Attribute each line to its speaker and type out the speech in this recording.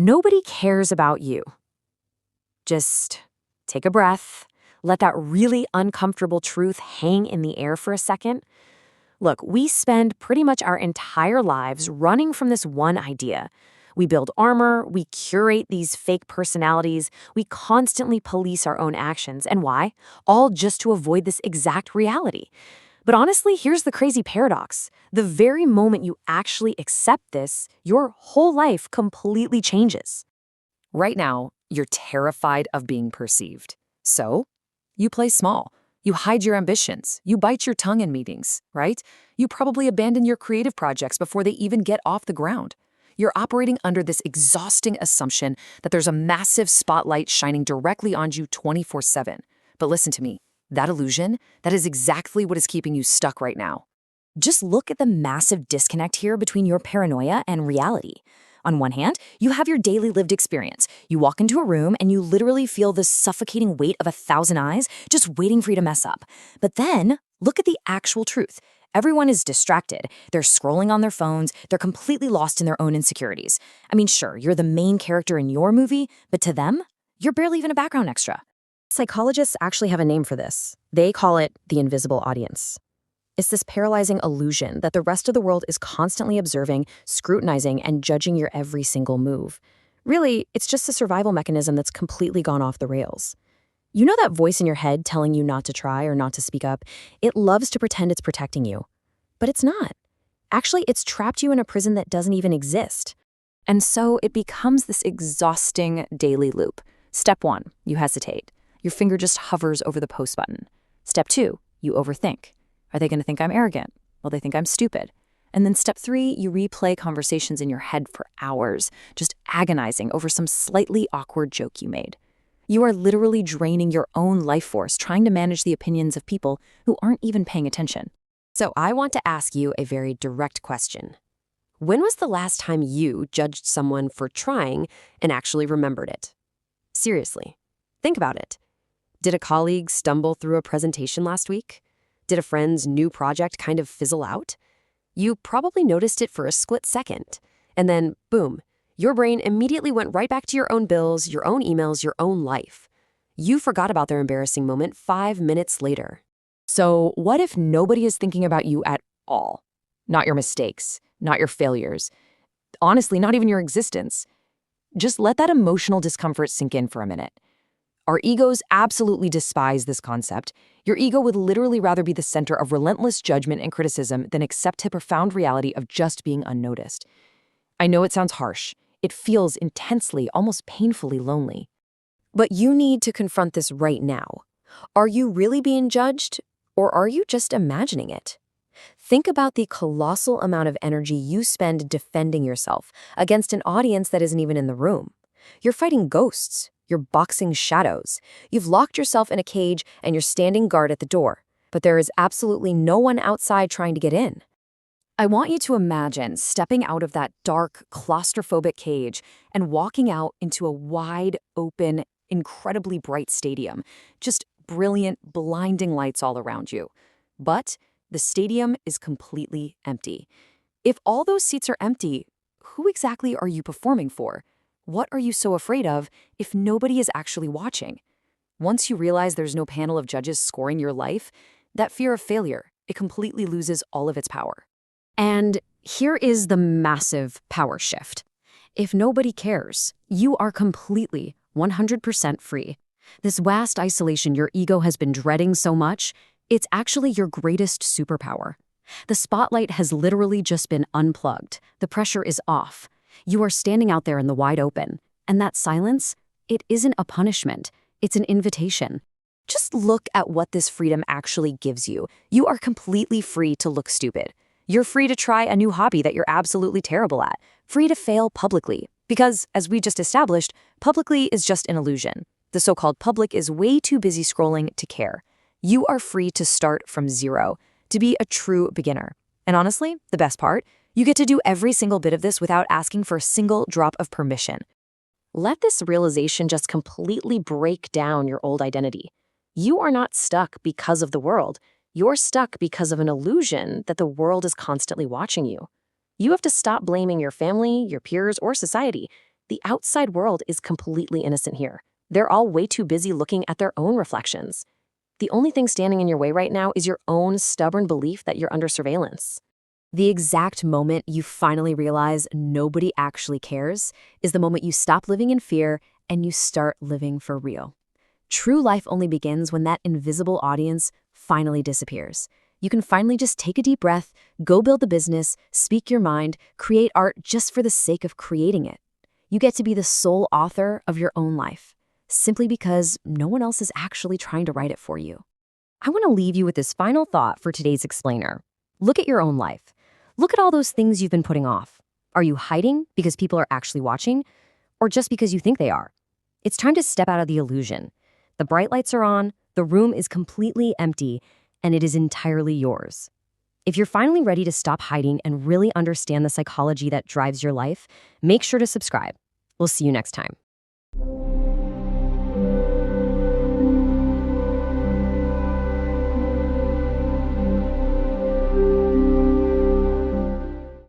Speaker 1: Nobody cares about you. Just take a breath. Let that really uncomfortable truth hang in the air for a second. Look, we spend pretty much our entire lives running from this one idea. We build armor, we curate these fake personalities, we constantly police our own actions. And why? All just to avoid this exact reality. But honestly, here's the crazy paradox. The very moment you actually accept this, your whole life completely changes.
Speaker 2: Right now, you're terrified of being perceived. So, you play small. You hide your ambitions. You bite your tongue in meetings, right? You probably abandon your creative projects before they even get off the ground. You're operating under this exhausting assumption that there's a massive spotlight shining directly on you 24/7. But listen to me. That illusion, that is exactly what is keeping you stuck right now.
Speaker 1: Just look at the massive disconnect here between your paranoia and reality. On one hand, you have your daily lived experience. You walk into a room and you literally feel the suffocating weight of 1,000 eyes just waiting for you to mess up. But then, look at the actual truth. Everyone is distracted. They're scrolling on their phones. They're completely lost in their own insecurities. I mean, sure, you're the main character in your movie, but to them, you're barely even a background extra. Psychologists actually have a name for this. They call it the invisible audience. It's this paralyzing illusion that the rest of the world is constantly observing, scrutinizing, and judging your every single move. Really, it's just a survival mechanism that's completely gone off the rails. You know that voice in your head telling you not to try or not to speak up? It loves to pretend it's protecting you. But it's not. Actually, it's trapped you in a prison that doesn't even exist. And so it becomes this exhausting daily loop. Step 1, you hesitate. Your finger just hovers over the post button. Step 2, you overthink. Are they going to think I'm arrogant? Will they think I'm stupid? And then step 3, you replay conversations in your head for hours, just agonizing over some slightly awkward joke you made. You are literally draining your own life force trying to manage the opinions of people who aren't even paying attention. So I want to ask you a very direct question. When was the last time you judged someone for trying and actually remembered it? Seriously, think about it. Did a colleague stumble through a presentation last week? Did a friend's new project kind of fizzle out? You probably noticed it for a split second. And then, boom, your brain immediately went right back to your own bills, your own emails, your own life. You forgot about their embarrassing moment 5 minutes later. So what if nobody is thinking about you at all? Not your mistakes, not your failures. Honestly, not even your existence. Just let that emotional discomfort sink in for a minute. Our egos absolutely despise this concept. Your ego would literally rather be the center of relentless judgment and criticism than accept the profound reality of just being unnoticed. I know it sounds harsh. It feels intensely, almost painfully lonely. But you need to confront this right now. Are you really being judged, or are you just imagining it? Think about the colossal amount of energy you spend defending yourself against an audience that isn't even in the room. You're fighting ghosts. You're boxing shadows. You've locked yourself in a cage and you're standing guard at the door, but there is absolutely no one outside trying to get in. I want you to imagine stepping out of that dark, claustrophobic cage and walking out into a wide, open, incredibly bright stadium. Just brilliant, blinding lights all around you. But the stadium is completely empty. If all those seats are empty, who exactly are you performing for? What are you so afraid of if nobody is actually watching? Once you realize there's no panel of judges scoring your life, that fear of failure, it completely loses all of its power. And here is the massive power shift. If nobody cares, you are completely 100% free. This vast isolation your ego has been dreading so much, it's actually your greatest superpower. The spotlight has literally just been unplugged. The pressure is off. You are standing out there in the wide open, and that silence, it isn't a punishment, it's an invitation. Just look at what this freedom actually gives you. You are completely free to look stupid. You're free to try a new hobby that you're absolutely terrible at, free to fail publicly, because, as we just established, publicly is just an illusion. The so-called public is way too busy scrolling to care. You are free to start from zero, to be a true beginner. And honestly, the best part, you get to do every single bit of this without asking for a single drop of permission. Let this realization just completely break down your old identity. You are not stuck because of the world. You're stuck because of an illusion that the world is constantly watching you. You have to stop blaming your family, your peers, or society.
Speaker 3: The outside world is completely innocent here. They're all way too busy looking at their own reflections. The only thing standing in your way right now is your own stubborn belief that you're under surveillance. The exact moment you finally realize nobody actually cares is the moment you stop living in fear and you start living for real. True life only begins when that invisible audience finally disappears. You can finally just take a deep breath, go build the business, speak your mind, create art just for the sake of creating it. You get to be the sole author of your own life, simply because no one else is actually trying to write it for you. I want to leave you with this final thought for today's explainer. Look at your own life. Look at all those things you've been putting off. Are you hiding because people are actually watching, or just because you think they are? It's time to step out of the illusion. The bright lights are on, the room is completely empty, and it is entirely yours. If you're finally ready to stop hiding and really understand the psychology that drives your life, make sure to subscribe. We'll see you next time.